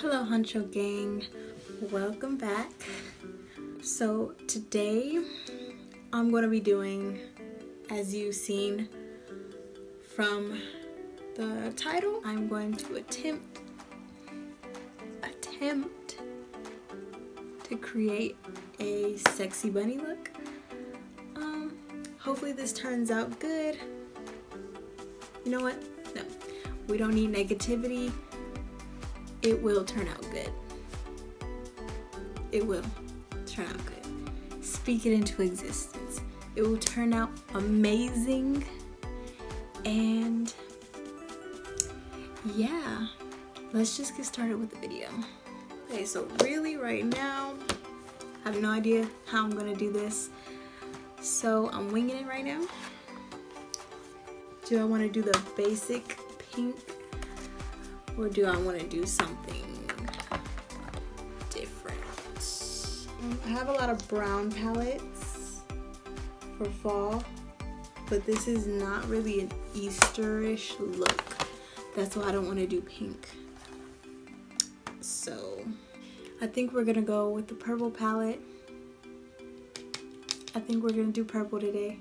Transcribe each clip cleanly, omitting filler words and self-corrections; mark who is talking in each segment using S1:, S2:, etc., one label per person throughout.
S1: Hello Honcho gang, welcome back. So today I'm going to be doing, as you've seen from the title, I'm going to attempt to create a sexy bunny look. Hopefully this turns out good. You know what? No, we don't need negativity. It will turn out good. It will turn out good. Speak it into existence. It will turn out amazing. And yeah, let's just get started with the video. Okay, so really right now, I have no idea how I'm gonna do this. So I'm winging it right now. Do I wanna do the basic pink? Or do I want to do something different? I have a lot of brown palettes for fall, but this is not really an Easterish look. That's why I don't want to do pink. So I think we're gonna go with the purple palette. I think we're gonna do purple today.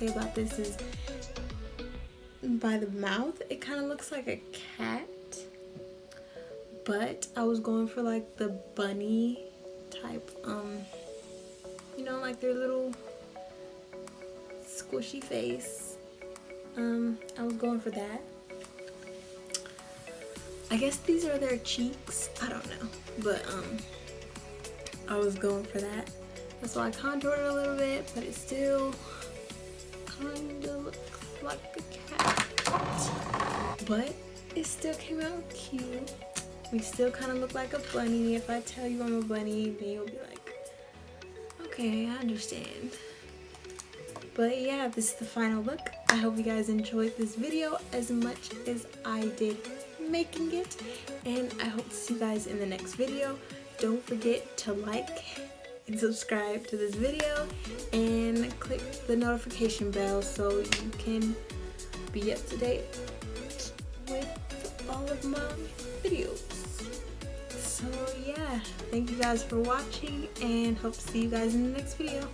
S1: say about this is by the mouth, it kind of looks like a cat, but I was going for like the bunny type, you know, like their little squishy face. I was going for that. I guess these are their cheeks, I don't know, but I was going for that. So I contoured it a little bit, but it still kind of looks like a cat, but it still came out cute. We still kind of look like a bunny. If I tell you I'm a bunny, then you'll be like, okay, I understand. But yeah, this is the final look. I hope you guys enjoyed this video as much as I did making it, and I hope to see you guys in the next video. Don't forget to like and subscribe to this video and click the notification bell so you can be up to date with all of my videos. So yeah, thank you guys for watching and hope to see you guys in the next video.